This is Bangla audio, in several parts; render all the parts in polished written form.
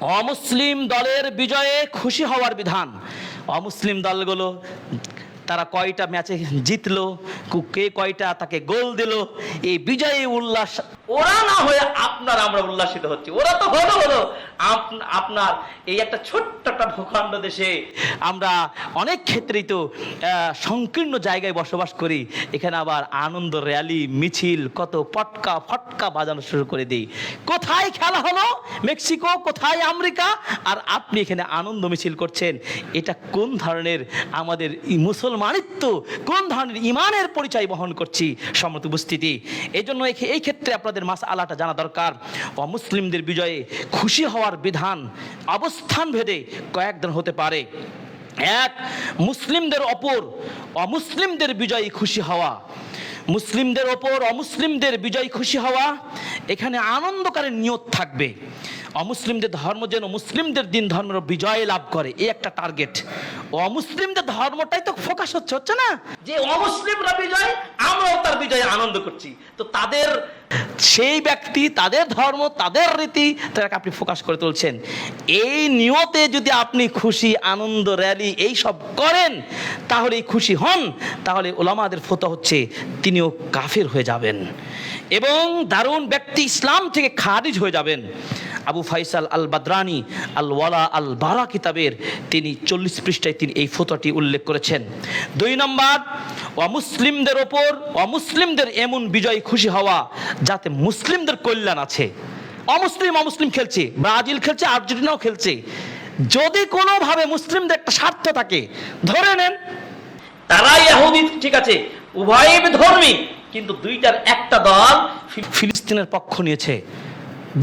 অমুসলিম দলের বিজয়ে খুশি হওয়ার বিধান। অমুসলিম দলগুলো তারা কয়টা ম্যাচে জিতলো, কে কয়টা তাকে গোল দিল, এই বিজয়ে উল্লাস ওরা না হয়ে আপনার আমরা উল্লাসিত হচ্ছে। ওরা তো হলো আপনার এই একটা ছোট্ট একটা ভূখণ্ড দেশে আমরা অনেক ক্ষেত্রেই তো সংকীর্ণ জায়গায় বসবাস করি, এখানে আবার আনন্দ র্যালি মিছিল কত পটকা ফটকা বাজানো শুরু করে দিই। কোথায় খেলা হলো মেক্সিকো, কোথায় আমেরিকা, আর আপনি এখানে আনন্দ মিছিল করছেন। এটা কোন ধরনের আমাদের মুসলমানিত্ব, কোন ধরনের ইমানের পরিচয় বহন করছি সম্মত উপস্থিতি। এই জন্য এই ক্ষেত্রে আপনাদের মাসআলাটা জানা দরকার। অমুসলিমদের বিজয়ে খুশি হওয়ার বিধান অবস্থান ভেদে কয়েক ধরনের হতে পারে। এক, মুসলিমদের ওপর অমুসলিমদের বিজয়ী খুশি হওয়া। মুসলিমদের ওপর অমুসলিমদের বিজয়ী খুশি হওয়া, এখানে আনন্দকারী নিয়ত থাকবে। অমুসলিমদের ধর্ম যেন মুসলিমদের দিন ধর্মের বিজয় লাভ করে, এই একটা টার্গেট। অমুসলিমদের ধর্মটাই তো ফোকাস হচ্ছে না, যে অমুসলিমরা বিজয় আমরাও তার বিজয়ে আনন্দ করছি। তো তাদের সেই ব্যক্তি, তাদের ধর্ম, তাদের রীতি, তাদেরকে আপনি ফোকাস করে তুলছেন। এই নিয়তে যদি আপনি খুশি আনন্দ র্যালি এই সব করেন, তাহলে খুশি হন, তাহলে ওলামাদের ফতোয়া হচ্ছে তিনিও কাফের হয়ে যাবেন এবং দারুণ ব্যক্তি ইসলাম থেকে খারিজ হয়ে যাবেন। আবু ফাইসাল আল বাদরানি আল ওয়ালা আল বারা কিতাবের তিনি 40 পৃষ্ঠায় তিনি এই ফতোয়াটি উল্লেখ করেছেন। 2 নম্বর, অমুসলিমদের ওপর অমুসলিমদের এমন বিজয় খুশি হওয়া যাতে মুসলিমদের কল্যাণ আছে। অমুসলিম খেলছে, ব্রাজিল খেলছে, আর্জেন্টিনাও খেলছে, যদি কোনোভাবে মুসলিমদের একটা স্বার্থ থাকে, ধরে নেন তারা ইহুদি, ঠিক আছে, উভয় ধর্মী, কিন্তু দুইটার একটা দল ফিলিস্তিনের পক্ষ নিয়েছে,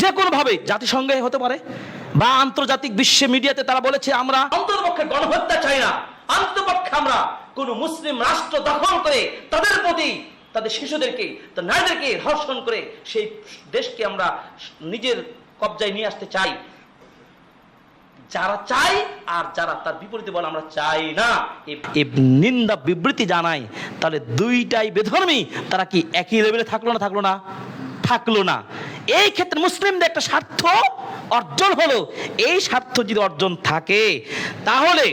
যে কোনোভাবে জাতিসংঘে হতে পারে বা আন্তর্জাতিক বিশ্ব মিডিয়াতে তারা বলেছে আমরা অন্ততপক্ষে গণহত্যা চাই না, অন্ততপক্ষে আমরা কোন মুসলিম রাষ্ট্র দখল করে তাদের প্রতি, তাদের শিশুদেরকে, তাদের নারীদেরকে ধর্ষণ করে সেই দেশকে আমরা নিজের কবজায় নিয়ে আসতে চাই। যারা চাই আর যারা তার বিপরীতে বলে আমরা চাই না, এই নিন্দা বিবৃতি জানাই, তাহলে দুইটাই বেধর্মী, তারা কি একই লেভেলে থাকলো না। এই ক্ষেত্রে মুসলিমদের একটা স্বার্থ অর্জন হলো। এই স্বার্থ যদি অর্জন থাকে, তাহলে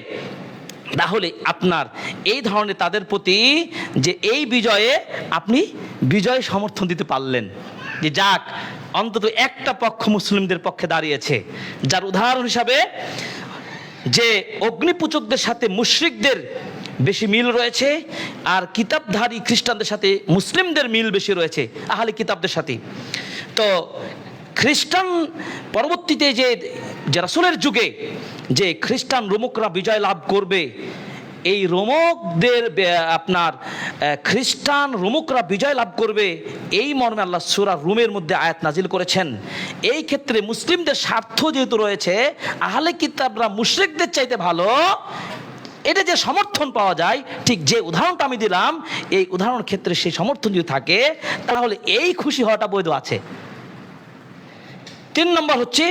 আপনার এই ধরনের তাদের প্রতি যে এই বিজয়ে আপনি বিজয় সমর্থন দিতে পারলেন, যে যাক অন্তত একটা পক্ষ মুসলিমদের পক্ষে দাঁড়িয়েছে। যার উদাহরণ হিসাবে যে অগ্নিপূজকদের সাথে মুশরিকদের বেশি মিল রয়েছে, আর কিতাবধারী খ্রিস্টানদের সাথে মুসলিমদের মিল বেশি রয়েছে, আহলে কিতাবদের সাথে। তো খ্রিস্টান পরবর্তীতে যে রাসূলের যুগে যে খ্রিস্টান রোমকরা বিজয় লাভ করবে, এই রোমকদের আপনার খ্রিস্টান রোমকরা বিজয় লাভ করবে, এই মর্মে আল্লাহ সূরা রুমের মধ্যে আয়াত নাজিল করেছেন। এই ক্ষেত্রে মুসলিমদের স্বার্থ যেহেতু রয়েছে, আহলে কিতাবরা মুশরিকদের চাইতে ভালো, এটা যে সমর্থন পাওয়া যায়, ঠিক যে উদাহরণটা আমি দিলাম, এই উদাহরণ ক্ষেত্রে সেই সমর্থন যদি থাকে, তাহলে এই খুশি হওয়াটা বৈধ আছে। 3 নম্বর হচ্ছে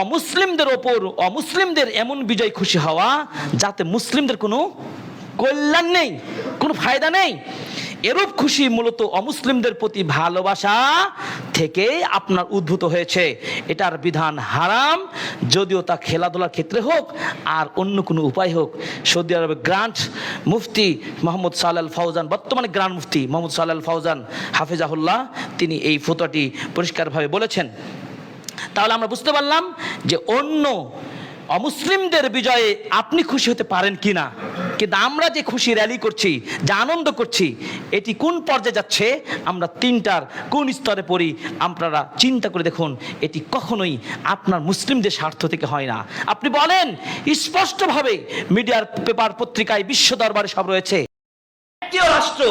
অমুসলিমদের ওপর অমুসলিমদের এমন বিজয় খুশি হওয়া যাতে মুসলিমদের কোনো কল্যাণ নেই, কোনো ফায়দা নেই। এরূপ খুশি মূলত অমুসলিমদের প্রতি ভালোবাসা থেকে আপনার উদ্ভূত হয়েছে। এটার বিধান হারাম, যদিও তা খেলাধুলার ক্ষেত্রে হোক আর অন্য কোনো উপায় হোক। সৌদি আরবের গ্রান্ড মুফতি মোহাম্মদ সালেহ আল ফাউজান, বর্তমানে গ্রান্ড মুফতি মোহাম্মদ সালেহ আল ফাউজান হাফিজাহুল্লাহ, তিনি এই ফতোয়াটি পরিষ্কারভাবে বলেছেন। তাহলে আমরা বুঝতে পারলাম যে অন্য অমুসলিমদের বিজয়ে আপনি খুশি হতে পারেন কিনা, কিন্তু আমরা যে খুশি র্যালি করছি, যে আনন্দ করছি, এটি কোন পর্যায়ে যাচ্ছে, আমরা 3টার কোন স্তরে পড়ি, আপনারা চিন্তা করে দেখুন। এটি কখনোই আপনার মুসলিমদের স্বার্থ থেকে হয় না। আপনি বলেন স্পষ্টভাবে, মিডিয়ার পেপার পত্রিকায় বিশ্ব দরবারে সব রয়েছে, রাষ্ট্র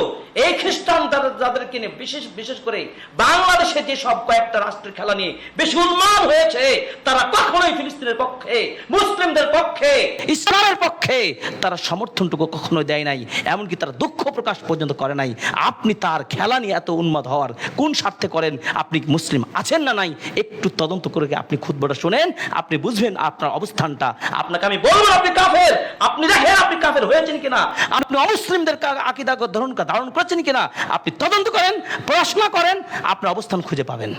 এই খ্রিস্টান যাদেরকে নিয়ে বিশেষ করে বাংলাদেশে যে সব কয়েকটা রাষ্ট্রের খেলা নিয়ে বেশি উন্মাদ হয়েছে, তারা কখনোই ফিলিস্তিনের পক্ষে, মুসলিমদের পক্ষে, ইসলামের পক্ষে তারা সমর্থনটুকু কখনোই দেয় নাই, এমনকি তারা দুঃখ প্রকাশ পর্যন্ত করে নাই। আপনি তার খেলা নিয়ে এত উন্মাদ হওয়ার কোন স্বার্থে করেন? আপনি মুসলিম আছেন না নাই, একটু তদন্ত করে আপনি খুতবাটা শুনেন, আপনি বুঝবেন আপনার অবস্থানটা। আপনাকে আমি বলবো আপনি কাফের, আপনি দেখেন আপনি কাফের হয়েছেন কিনা, আপনি অমুসলিমদের আকীদা ধারণ করেছেন কিনা, আপনি তদন্ত করেন, পড়াশোনা করেন, আপনার অবস্থান খুঁজে পাবেন।